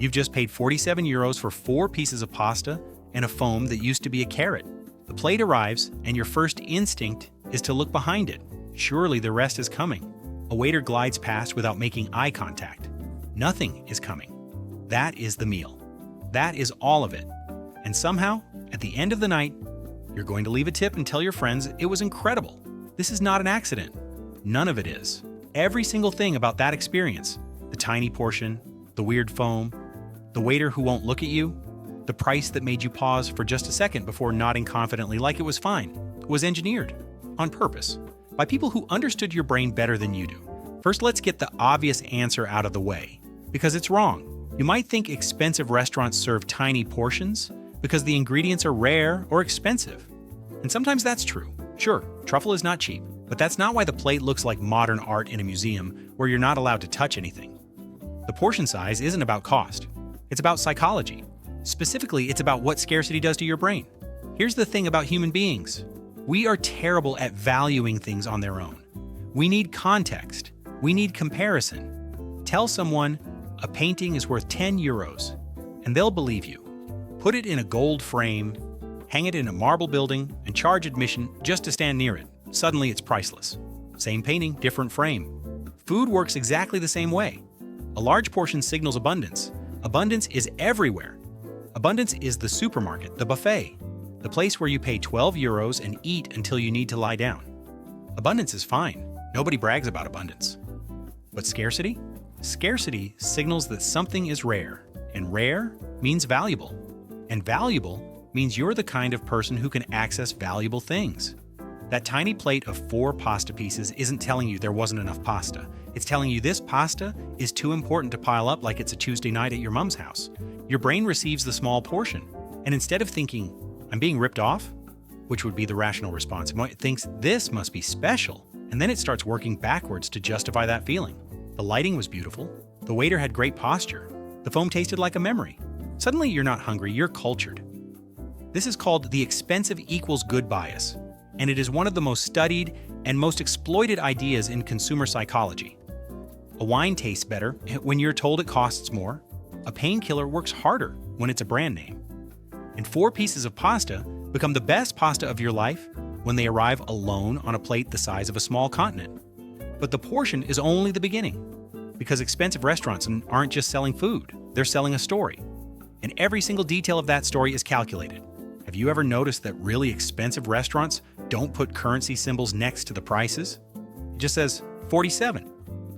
You've just paid 47 euros for 4 pieces of pasta and a foam that used to be a carrot. The plate arrives, and your first instinct is to look behind it. Surely the rest is coming. A waiter glides past without making eye contact. Nothing is coming. That is the meal. That is all of it. And somehow, at the end of the night, you're going to leave a tip and tell your friends it was incredible. This is not an accident. None of it is. Every single thing about that experience, the tiny portion, the weird foam, the waiter who won't look at you, the price that made you pause for just a second before nodding confidently like it was fine, was engineered on purpose by people who understood your brain better than you do. First, let's get the obvious answer out of the way, because it's wrong. You might think expensive restaurants serve tiny portions because the ingredients are rare or expensive. And sometimes that's true. Sure, truffle is not cheap, but that's not why the plate looks like modern art in a museum where you're not allowed to touch anything. The portion size isn't about cost. It's about psychology. Specifically, it's about what scarcity does to your brain. Here's the thing about human beings. We are terrible at valuing things on their own. We need context. We need comparison. Tell someone a painting is worth 10 euros, and they'll believe you. Put it in a gold frame, hang it in a marble building, and charge admission just to stand near it. Suddenly it's priceless. Same painting, different frame. Food works exactly the same way. A large portion signals abundance. Abundance is everywhere. Abundance is the supermarket, the buffet, the place where you pay 12 euros and eat until you need to lie down. Abundance is fine. Nobody brags about abundance. But scarcity? Scarcity signals that something is rare, and rare means valuable. And valuable means you're the kind of person who can access valuable things. That tiny plate of 4 pasta pieces isn't telling you there wasn't enough pasta. It's telling you this pasta is too important to pile up like it's a Tuesday night at your mom's house. Your brain receives the small portion, and instead of thinking, I'm being ripped off, which would be the rational response, it thinks this must be special, and then it starts working backwards to justify that feeling. The lighting was beautiful. The waiter had great posture. The foam tasted like a memory. Suddenly you're not hungry, you're cultured. This is called the expensive equals good bias, and it is one of the most studied and most exploited ideas in consumer psychology. A wine tastes better when you're told it costs more. A painkiller works harder when it's a brand name. And 4 pieces of pasta become the best pasta of your life when they arrive alone on a plate the size of a small continent. But the portion is only the beginning, because expensive restaurants aren't just selling food, they're selling a story. And every single detail of that story is calculated. Have you ever noticed that really expensive restaurants don't put currency symbols next to the prices? It just says 47,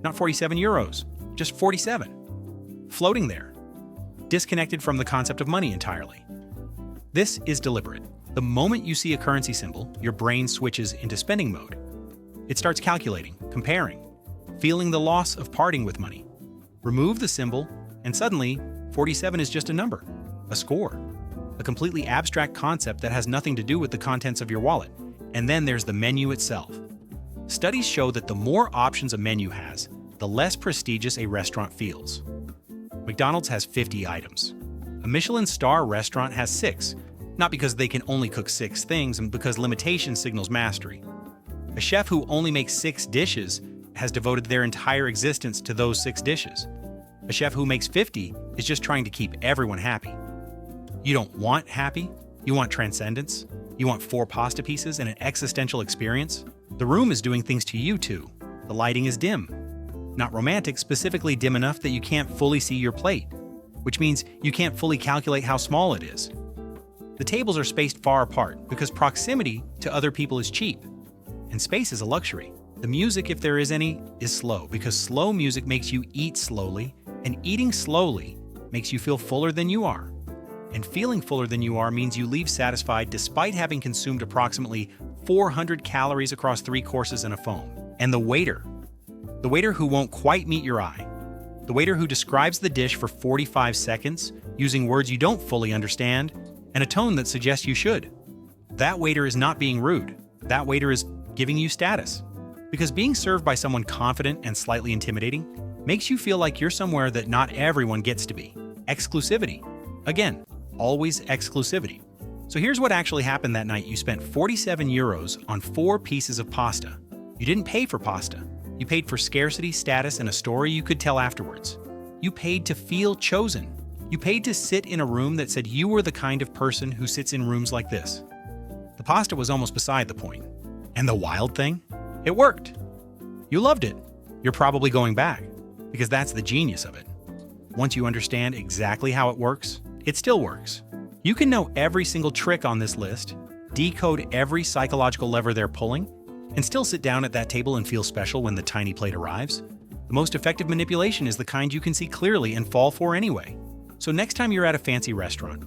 not 47 euros, just 47. Floating there, disconnected from the concept of money entirely. This is deliberate. The moment you see a currency symbol, your brain switches into spending mode. It starts calculating, comparing, feeling the loss of parting with money. Remove the symbol, and suddenly, 47 is just a number, a score, a completely abstract concept that has nothing to do with the contents of your wallet. And then there's the menu itself. Studies show that the more options a menu has, the less prestigious a restaurant feels. McDonald's has 50 items. A Michelin star restaurant has 6, not because they can only cook 6 things and because limitation signals mastery. A chef who only makes 6 dishes has devoted their entire existence to those 6 dishes. A chef who makes 50 is just trying to keep everyone happy. You don't want happy, you want transcendence. You want 4 pasta pieces and an existential experience? The room is doing things to you too. The lighting is dim. Not romantic, specifically dim enough that you can't fully see your plate, which means you can't fully calculate how small it is. The tables are spaced far apart because proximity to other people is cheap, and space is a luxury. The music, if there is any, is slow because slow music makes you eat slowly, and eating slowly makes you feel fuller than you are. And feeling fuller than you are means you leave satisfied despite having consumed approximately 400 calories across 3 courses and a foam. And the waiter who won't quite meet your eye, the waiter who describes the dish for 45 seconds using words you don't fully understand and a tone that suggests you should. That waiter is not being rude. That waiter is giving you status. Because being served by someone confident and slightly intimidating makes you feel like you're somewhere that not everyone gets to be. Exclusivity. Again, always exclusivity. So here's what actually happened that night. You spent 47 euros on 4 pieces of pasta. You didn't pay for pasta. You paid for scarcity, status, and a story you could tell afterwards. You paid to feel chosen. You paid to sit in a room that said you were the kind of person who sits in rooms like this. The pasta was almost beside the point. And the wild thing? It worked. You loved it. You're probably going back, because that's the genius of it. Once you understand exactly how it works, it still works. You can know every single trick on this list, decode every psychological lever they're pulling, and still sit down at that table and feel special when the tiny plate arrives. The most effective manipulation is the kind you can see clearly and fall for anyway. So next time you're at a fancy restaurant,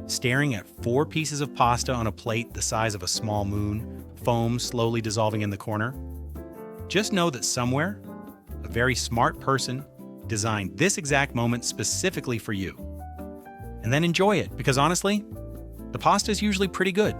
staring at 4 pieces of pasta on a plate the size of a small moon, foam slowly dissolving in the corner, just know that somewhere, a very smart person designed this exact moment specifically for you. And then enjoy it, because honestly, the pasta is usually pretty good.